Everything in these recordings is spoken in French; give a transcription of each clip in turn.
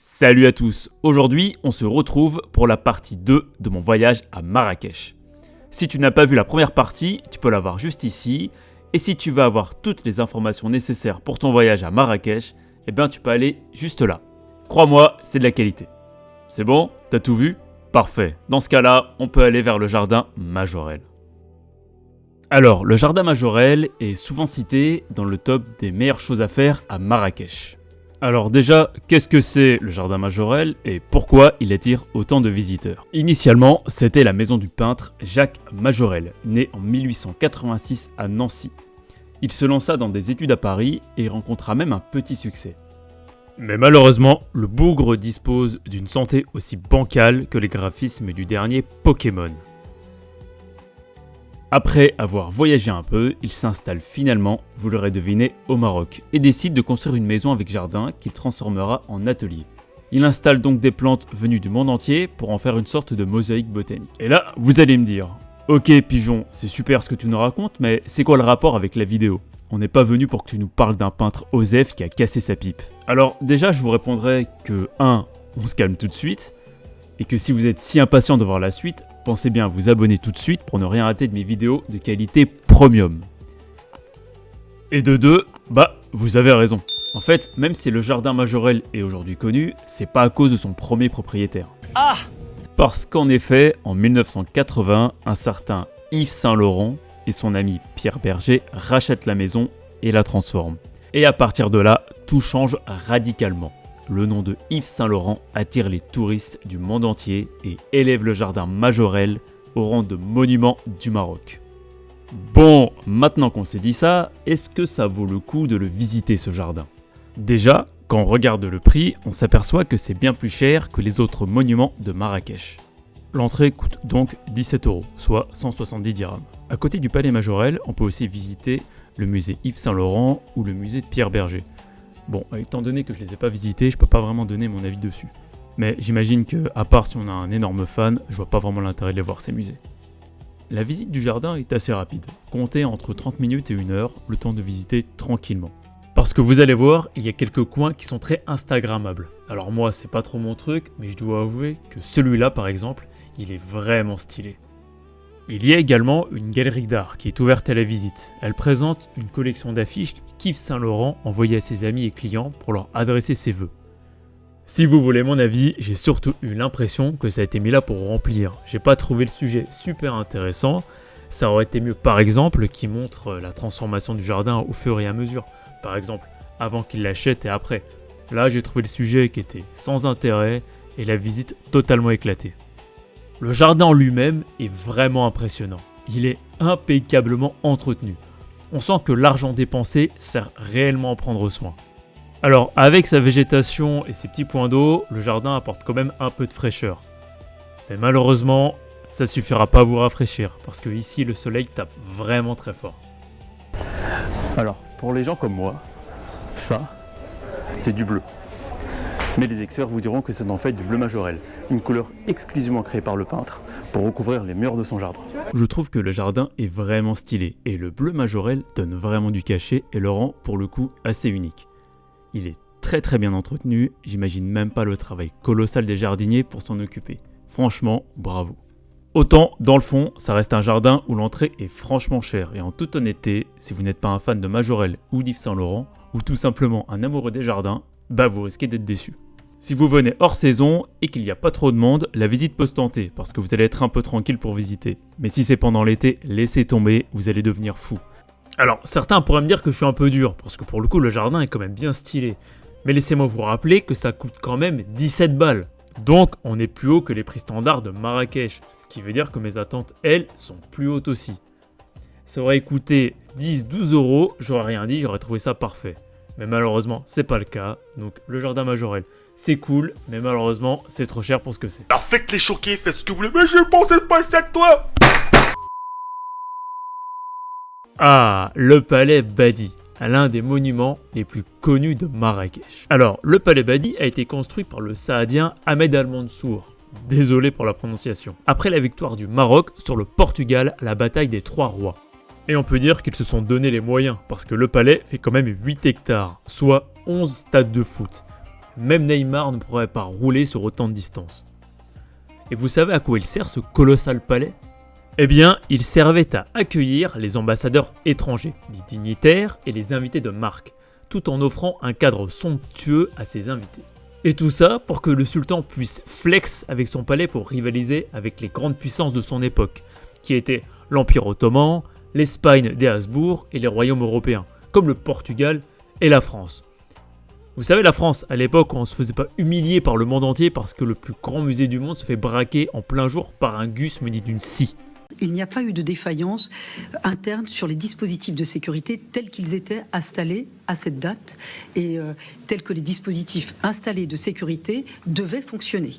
Salut à tous, aujourd'hui on se retrouve pour la partie 2 de mon voyage à Marrakech. Si tu n'as pas vu la première partie, tu peux la voir juste ici, et si tu veux avoir toutes les informations nécessaires pour ton voyage à Marrakech, eh bien tu peux aller juste là. Crois-moi, c'est de la qualité. C'est bon? T'as tout vu? Parfait, dans ce cas-là, on peut aller vers le jardin Majorelle. Alors, le jardin Majorelle est souvent cité dans le top des meilleures choses à faire à Marrakech. Alors déjà, qu'est-ce que c'est le jardin Majorelle et pourquoi il attire autant de visiteurs? Initialement, c'était la maison du peintre Jacques Majorelle, né en 1886 à Nancy. Il se lança dans des études à Paris et rencontra même un petit succès. Mais malheureusement, le bougre dispose d'une santé aussi bancale que les graphismes du dernier Pokémon. Après avoir voyagé un peu, il s'installe finalement, vous l'aurez deviné, au Maroc et décide de construire une maison avec jardin qu'il transformera en atelier. Il installe donc des plantes venues du monde entier pour en faire une sorte de mosaïque botanique. Et là, vous allez me dire, ok Pigeon, c'est super ce que tu nous racontes, mais c'est quoi le rapport avec la vidéo? On n'est pas venu pour que tu nous parles d'un peintre Osef qui a cassé sa pipe. Alors déjà, je vous répondrai que 1. On se calme tout de suite, et que si vous êtes si impatient de voir la suite, pensez bien à vous abonner tout de suite pour ne rien rater de mes vidéos de qualité premium. Et de 2, vous avez raison. En fait, même si le jardin Majorelle est aujourd'hui connu, c'est pas à cause de son premier propriétaire. Ah! Parce qu'en effet, en 1980, un certain Yves Saint-Laurent et son ami Pierre Berger rachètent la maison et la transforment. Et à partir de là, tout change radicalement. Le nom de Yves Saint-Laurent attire les touristes du monde entier et élève le jardin Majorelle au rang de monument du Maroc. Bon, maintenant qu'on s'est dit ça, est-ce que ça vaut le coup de le visiter ce jardin? Déjà, quand on regarde le prix, on s'aperçoit que c'est bien plus cher que les autres monuments de Marrakech. L'entrée coûte donc 17 €, soit 170 dirhams. À côté du palais Majorelle, on peut aussi visiter le musée Yves Saint-Laurent ou le musée de Pierre Berger. Bon, étant donné que je les ai pas visités, je peux pas vraiment donner mon avis dessus. Mais j'imagine que, à part si on a un énorme fan, je vois pas vraiment l'intérêt de les voir ces musées. La visite du jardin est assez rapide. Comptez entre 30 minutes et 1 heure, le temps de visiter tranquillement. Parce que vous allez voir, il y a quelques coins qui sont très instagrammables. Alors moi, c'est pas trop mon truc, mais je dois avouer que celui-là, par exemple, il est vraiment stylé. Il y a également une galerie d'art qui est ouverte à la visite. Elle présente une collection d'affiches qu'Yves Saint-Laurent envoyait à ses amis et clients pour leur adresser ses vœux. Si vous voulez mon avis, j'ai surtout eu l'impression que ça a été mis là pour remplir. J'ai pas trouvé le sujet super intéressant. Ça aurait été mieux par exemple qu'il montre la transformation du jardin au fur et à mesure. Par exemple, avant qu'il l'achète et après. Là, j'ai trouvé le sujet qui était sans intérêt et la visite totalement éclatée. Le jardin en lui-même est vraiment impressionnant. Il est impeccablement entretenu. On sent que l'argent dépensé sert réellement à prendre soin. Alors, avec sa végétation et ses petits points d'eau, le jardin apporte quand même un peu de fraîcheur. Mais malheureusement, ça suffira pas à vous rafraîchir, parce que ici le soleil tape vraiment très fort. Alors, pour les gens comme moi, ça, c'est du bleu. Mais les experts vous diront que c'est en fait du bleu Majorelle, une couleur exclusivement créée par le peintre pour recouvrir les murs de son jardin. Je trouve que le jardin est vraiment stylé et le bleu Majorelle donne vraiment du cachet et le rend pour le coup assez unique. Il est très bien entretenu, j'imagine même pas le travail colossal des jardiniers pour s'en occuper. Franchement, bravo. Autant, dans le fond, ça reste un jardin où l'entrée est franchement chère et en toute honnêteté, si vous n'êtes pas un fan de Majorelle ou d'Yves Saint-Laurent, ou tout simplement un amoureux des jardins, vous risquez d'être déçu. Si vous venez hors saison et qu'il n'y a pas trop de monde, la visite peut se tenter parce que vous allez être un peu tranquille pour visiter. Mais si c'est pendant l'été, laissez tomber, vous allez devenir fou. Alors, certains pourraient me dire que je suis un peu dur parce que pour le coup, le jardin est quand même bien stylé. Mais laissez-moi vous rappeler que ça coûte quand même 17 balles. Donc, on est plus haut que les prix standards de Marrakech, ce qui veut dire que mes attentes, elles, sont plus hautes aussi. Ça aurait coûté 10-12 €, j'aurais rien dit, j'aurais trouvé ça parfait. Mais malheureusement, c'est pas le cas, donc le jardin Majorelle, c'est cool, mais malheureusement, c'est trop cher pour ce que c'est. Alors faites les choquer, faites ce que vous voulez, mais je pensais pas ça de toi. Ah, le palais Badi, l'un des monuments les plus connus de Marrakech. Alors, le palais Badi a été construit par le saadien Ahmed Al-Mansour. Désolé pour la prononciation. Après la victoire du Maroc sur le Portugal à la bataille des Trois Rois. Et on peut dire qu'ils se sont donné les moyens, parce que le palais fait quand même 8 hectares, soit 11 stades de foot. Même Neymar ne pourrait pas rouler sur autant de distance. Et vous savez à quoi il sert ce colossal palais ? Eh bien, il servait à accueillir les ambassadeurs étrangers, dits dignitaires et les invités de marque, tout en offrant un cadre somptueux à ses invités. Et tout ça pour que le sultan puisse flex avec son palais pour rivaliser avec les grandes puissances de son époque, qui étaient l'Empire ottoman, l'Espagne des Habsbourg et les royaumes européens, comme le Portugal et la France. Vous savez, la France, à l'époque, on ne se faisait pas humilier par le monde entier parce que le plus grand musée du monde se fait braquer en plein jour par un gus muni d'une scie. Il n'y a pas eu de défaillance interne sur les dispositifs de sécurité tels qu'ils étaient installés à cette date et tels que les dispositifs installés de sécurité devaient fonctionner.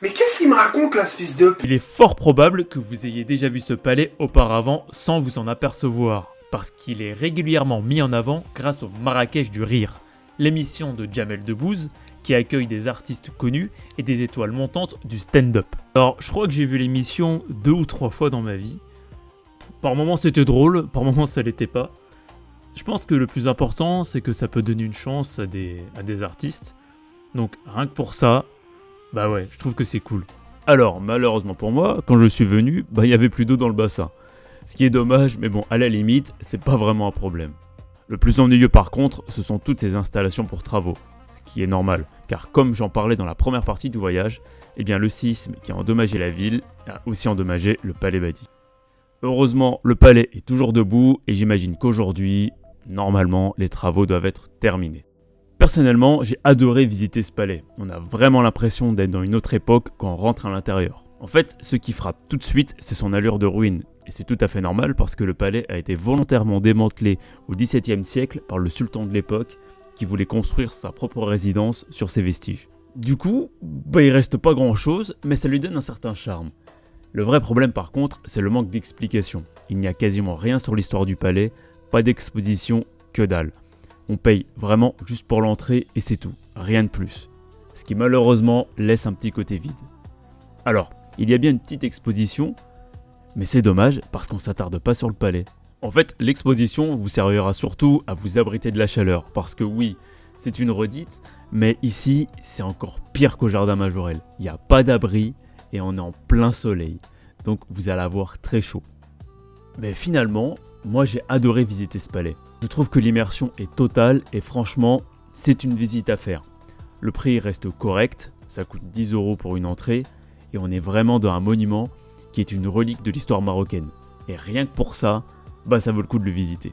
Mais qu'est-ce qu'il me raconte là, ce fils de... Il est fort probable que vous ayez déjà vu ce palais auparavant sans vous en apercevoir, parce qu'il est régulièrement mis en avant grâce au Marrakech du Rire, l'émission de Jamel Debbouze qui accueille des artistes connus et des étoiles montantes du stand-up. Alors, je crois que j'ai vu l'émission 2 ou 3 fois dans ma vie. Par moments c'était drôle, par moments ça l'était pas. Je pense que le plus important, c'est que ça peut donner une chance à des artistes. Donc rien que pour ça, bah ouais, je trouve que c'est cool. Alors, malheureusement pour moi, quand je suis venu, il y avait plus d'eau dans le bassin. Ce qui est dommage, mais bon, à la limite, c'est pas vraiment un problème. Le plus ennuyeux par contre, ce sont toutes ces installations pour travaux. Ce qui est normal, car comme j'en parlais dans la première partie du voyage, eh bien le séisme qui a endommagé la ville a aussi endommagé le palais Badi. Heureusement, le palais est toujours debout et j'imagine qu'aujourd'hui, normalement, les travaux doivent être terminés. Personnellement, j'ai adoré visiter ce palais. On a vraiment l'impression d'être dans une autre époque quand on rentre à l'intérieur. En fait, ce qui frappe tout de suite, c'est son allure de ruine. Et c'est tout à fait normal parce que le palais a été volontairement démantelé au XVIIe siècle par le sultan de l'époque qui voulait construire sa propre résidence sur ses vestiges. Du coup, il reste pas grand chose, mais ça lui donne un certain charme. Le vrai problème par contre, c'est le manque d'explication. Il n'y a quasiment rien sur l'histoire du palais, pas d'exposition, que dalle. On paye vraiment juste pour l'entrée et c'est tout, rien de plus. Ce qui malheureusement laisse un petit côté vide. Alors, il y a bien une petite exposition, mais c'est dommage parce qu'on s'attarde pas sur le palais. En fait, l'exposition vous servira surtout à vous abriter de la chaleur, parce que oui, c'est une redite, mais ici, c'est encore pire qu'au jardin Majorelle. Il n'y a pas d'abri et on est en plein soleil, donc vous allez avoir très chaud. Mais finalement, moi j'ai adoré visiter ce palais. Je trouve que l'immersion est totale et franchement, c'est une visite à faire. Le prix reste correct, ça coûte 10 € pour une entrée, et on est vraiment dans un monument qui est une relique de l'histoire marocaine. Et rien que pour ça, ça vaut le coup de le visiter.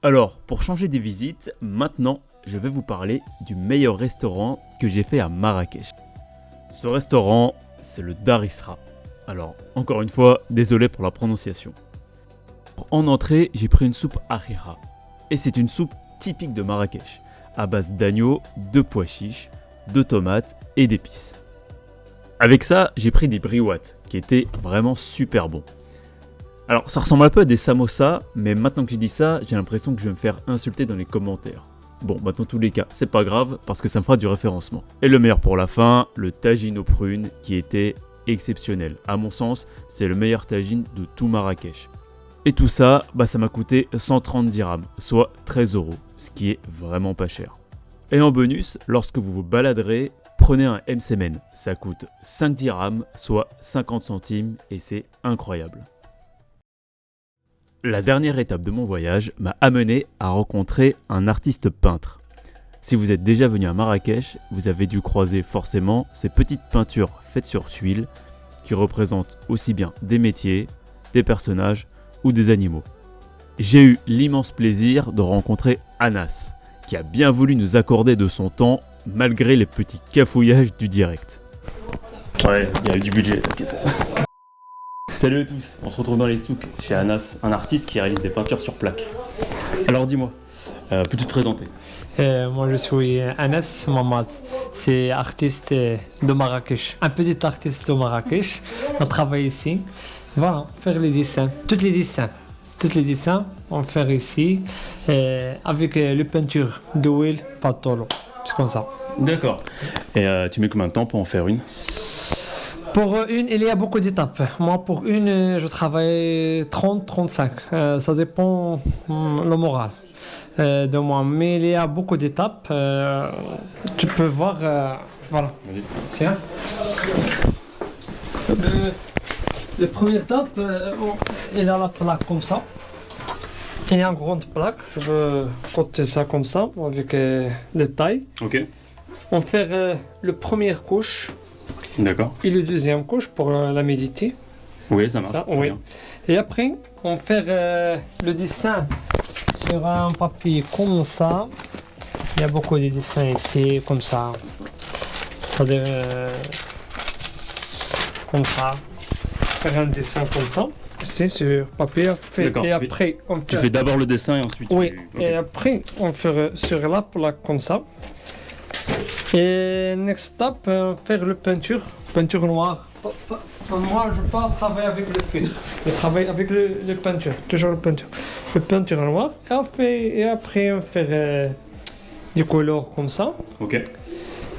Alors, pour changer des visites, maintenant, je vais vous parler du meilleur restaurant que j'ai fait à Marrakech. Ce restaurant, c'est le Dar Isra. Alors, encore une fois, désolé pour la prononciation. En entrée, j'ai pris une soupe harira. Et c'est une soupe typique de Marrakech, à base d'agneau, de pois chiches, de tomates et d'épices. Avec ça, j'ai pris des briouates, qui étaient vraiment super bons. Alors, ça ressemble un peu à des samosas, mais maintenant que j'ai dit ça, j'ai l'impression que je vais me faire insulter dans les commentaires. Bon, dans tous les cas, c'est pas grave, parce que ça me fera du référencement. Et le meilleur pour la fin, le tagine aux prunes, qui était exceptionnel. À mon sens, c'est le meilleur tagine de tout Marrakech. Et tout ça, ça m'a coûté 130 dirhams, soit 13 €, ce qui est vraiment pas cher. Et en bonus, lorsque vous vous baladerez, prenez un msemen, ça coûte 5 dirhams, soit 50 centimes, et c'est incroyable. La dernière étape de mon voyage m'a amené à rencontrer un artiste peintre. Si vous êtes déjà venu à Marrakech, vous avez dû croiser forcément ces petites peintures faites sur tuiles qui représentent aussi bien des métiers, des personnages ou des animaux. J'ai eu l'immense plaisir de rencontrer Anas, qui a bien voulu nous accorder de son temps malgré les petits cafouillages du direct. Ouais, il y a eu du budget, t'inquiète. Salut à tous, on se retrouve dans les souks chez Anas, un artiste qui réalise des peintures sur plaque. Alors dis-moi, peux-tu te présenter? Moi je suis Anas Mamad, c'est artiste de Marrakech, un petit artiste de Marrakech. On travaille ici, voilà, faire les dessins, tous les dessins, on fait ici avec les peintures d'huile Patolo, c'est comme ça. D'accord. Et tu mets combien de temps pour en faire une? Pour une, il y a beaucoup d'étapes. Moi, pour une, je travaille 30-35. Ça dépend le moral. de moi. Mais il y a beaucoup d'étapes. Tu peux voir. Voilà. Vas-y. Tiens. La première étape, il a la plaque comme ça. Il y a une grande plaque. Je veux compter ça comme ça, avec les tailles. Ok. On fait le première couche D'accord. et le deuxième couche pour la méditer. Oui, ça marche. Ça, très oui. bien. Et après, on fait le dessin sur un papier comme ça. Il y a beaucoup de dessins ici, comme ça. C'est-à-dire, comme ça. Faire un dessin comme ça. C'est sur papier. D'accord, Et tu après, on Tu fait... fais d'abord le dessin et ensuite Oui, tu... ok. et après, on fait sur la plaque comme ça. Et next step, faire le peinture noire. Moi, je ne peux pas travailler avec le feutre. Je travaille avec le peinture, toujours le peinture. Le peinture noire. Et après, on fait des couleurs comme ça. Ok.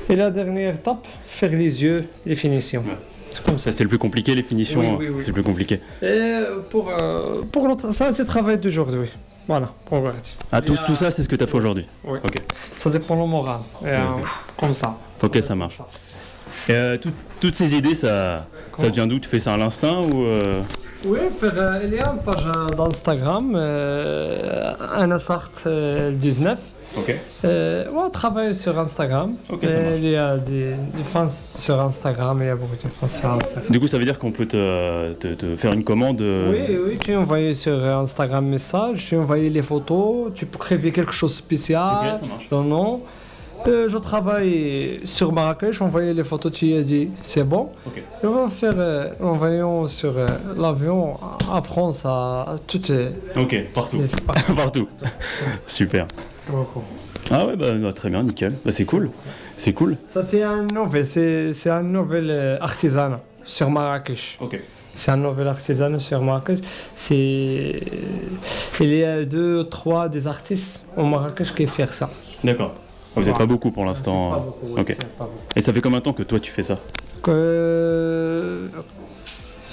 Et la dernière étape, faire les yeux, les finitions. Ouais. C'est comme ça. Ça, c'est le plus compliqué, les finitions. Oui, oui, oui. C'est le plus compliqué. Et pour l'autre, ça, c'est le travail d'aujourd'hui. Voilà, pour le reste. Ah, tout ça, c'est ce que tu as fait aujourd'hui. Oui. Ok. Ça dépend le moral. Et, comme ça. Ok, ça marche. Et, toutes ces idées, ça vient d'où? Tu fais ça à l'instinct ou Oui, il y a une page d'Instagram, Anasart19. Ok. On travaille sur Instagram. Ok, ça marche. Il y a des fans sur Instagram, il y a beaucoup de fans sur Instagram. Du coup, ça veut dire qu'on peut te faire une commande Oui, tu envoies sur Instagram message, tu envoies les photos, tu peux créer quelque chose de spécial. Ok, ça marche. Non, non. Je travaille sur Marrakech, envoyer les photos, tu as dit c'est bon. Ok. Je vais faire l'envoyant sur l'avion à France, à toutes les. Ok, partout. Partout. Super. C'est beaucoup. Ah ouais, bah, très bien, nickel. Bah, c'est cool. C'est cool. Ça, c'est un nouvel, c'est un nouvel artisanat sur Marrakech. Ok. C'est un nouvel artisanat sur Marrakech. Il y a 2 ou 3 des artistes au Marrakech qui font ça. D'accord. Vous n'êtes pas beaucoup pour l'instant. C'est pas beaucoup, oui, Ok. c'est pas beaucoup. Et ça fait combien de temps que toi tu fais ça?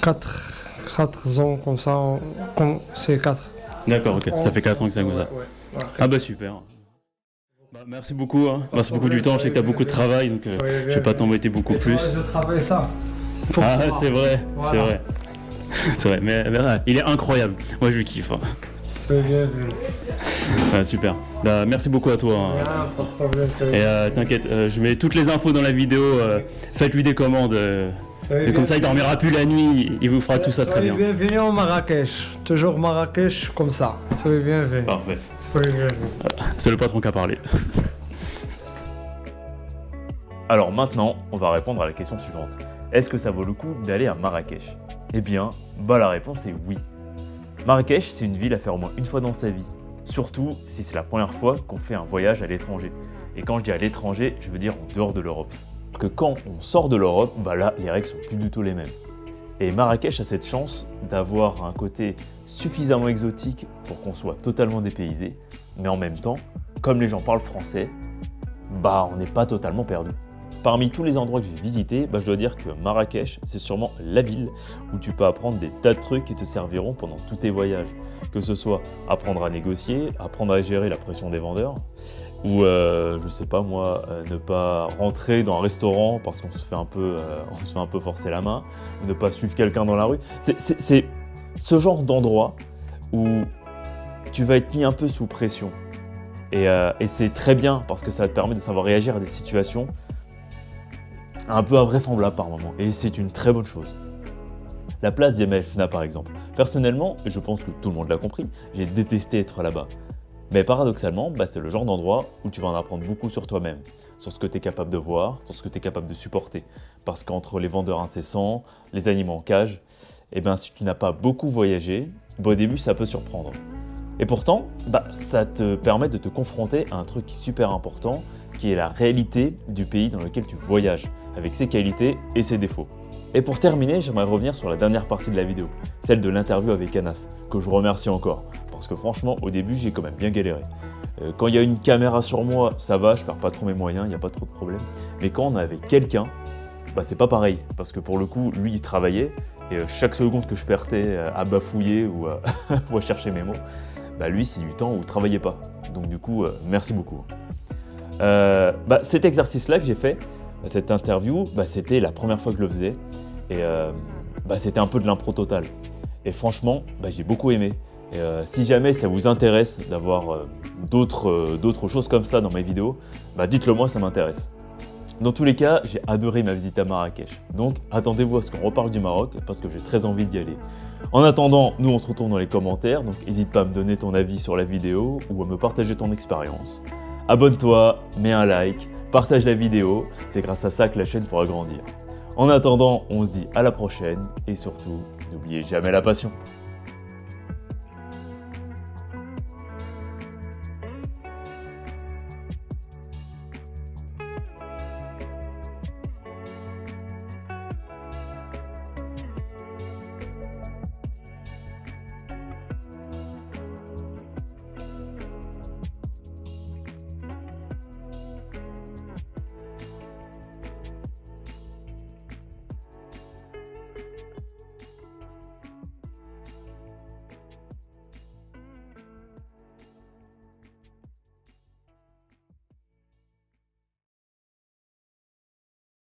4 ans comme ça, c'est 4. D'accord, ok. Ça fait 4 ans que c'est comme ça. Ouais. Ah bah super. Bah, merci beaucoup. Hein. Merci beaucoup du temps. Je sais que tu as beaucoup de travail, donc je vais pas t'embêter beaucoup plus. Je travaille ça. Pour Ah, toi. c'est vrai, c'est Voilà. vrai. C'est vrai, mais il est incroyable. Moi, je le kiffe. Hein. C'est bien vu. Ouais, super. Bah, merci beaucoup à toi. Hein. Rien, pas de problème. Et t'inquiète, je mets toutes les infos dans la vidéo. Faites-lui des commandes. Et comme ça, il dormira plus la nuit. Il vous fera tout ça très bien. Soyez bienvenue au Marrakech. Toujours Marrakech comme ça. Soyez bienvenue. Parfait. Soyez bienvenue. C'est le patron qui a parlé. Alors maintenant, on va répondre à la question suivante. Est-ce que ça vaut le coup d'aller à Marrakech? Eh bien, la réponse est oui. Marrakech, c'est une ville à faire au moins une fois dans sa vie. Surtout si c'est la première fois qu'on fait un voyage à l'étranger. Et quand je dis à l'étranger, je veux dire en dehors de l'Europe. Parce que quand on sort de l'Europe, là, les règles sont plus du tout les mêmes. Et Marrakech a cette chance d'avoir un côté suffisamment exotique pour qu'on soit totalement dépaysé, mais en même temps, comme les gens parlent français, on n'est pas totalement perdu. Parmi tous les endroits que j'ai visités, je dois dire que Marrakech, c'est sûrement la ville où tu peux apprendre des tas de trucs qui te serviront pendant tous tes voyages. Que ce soit apprendre à négocier, apprendre à gérer la pression des vendeurs, ou je sais pas moi, ne pas rentrer dans un restaurant parce qu'on se fait un peu forcer la main, ou ne pas suivre quelqu'un dans la rue. C'est ce genre d'endroit où tu vas être mis un peu sous pression. Et c'est très bien parce que ça te permet de savoir réagir à des situations un peu invraisemblables par moment. Et c'est une très bonne chose. La place d'Yamel Fna par exemple. Personnellement, et je pense que tout le monde l'a compris, j'ai détesté être là-bas. Mais paradoxalement, c'est le genre d'endroit où tu vas en apprendre beaucoup sur toi-même, sur ce que tu es capable de voir, sur ce que tu es capable de supporter. Parce qu'entre les vendeurs incessants, les animaux en cage, si tu n'as pas beaucoup voyagé, au début ça peut surprendre. Et pourtant, ça te permet de te confronter à un truc super important, qui est la réalité du pays dans lequel tu voyages, avec ses qualités et ses défauts. Et pour terminer, j'aimerais revenir sur la dernière partie de la vidéo, celle de l'interview avec Anas, que je remercie encore, parce que franchement, au début, j'ai quand même bien galéré. Quand il y a une caméra sur moi, ça va, je perds pas trop mes moyens, il n'y a pas trop de problème. Mais quand on est avec quelqu'un, c'est pas pareil, parce que pour le coup, lui, il travaillait, et chaque seconde que je perdais à bafouiller ou à chercher mes mots, lui c'est du temps où vous ne travaillez pas. Donc du coup, merci beaucoup. Cet exercice-là que j'ai fait, cette interview, c'était la première fois que je le faisais. Et c'était un peu de l'impro total. Et franchement, j'ai beaucoup aimé. Et si jamais ça vous intéresse d'avoir d'autres choses comme ça dans mes vidéos, dites-le moi, ça m'intéresse. Dans tous les cas, j'ai adoré ma visite à Marrakech. Donc attendez-vous à ce qu'on reparle du Maroc parce que j'ai très envie d'y aller. En attendant, nous on se retrouve dans les commentaires, donc n'hésite pas à me donner ton avis sur la vidéo ou à me partager ton expérience. Abonne-toi, mets un like, partage la vidéo, c'est grâce à ça que la chaîne pourra grandir. En attendant, on se dit à la prochaine et surtout, n'oubliez jamais la passion.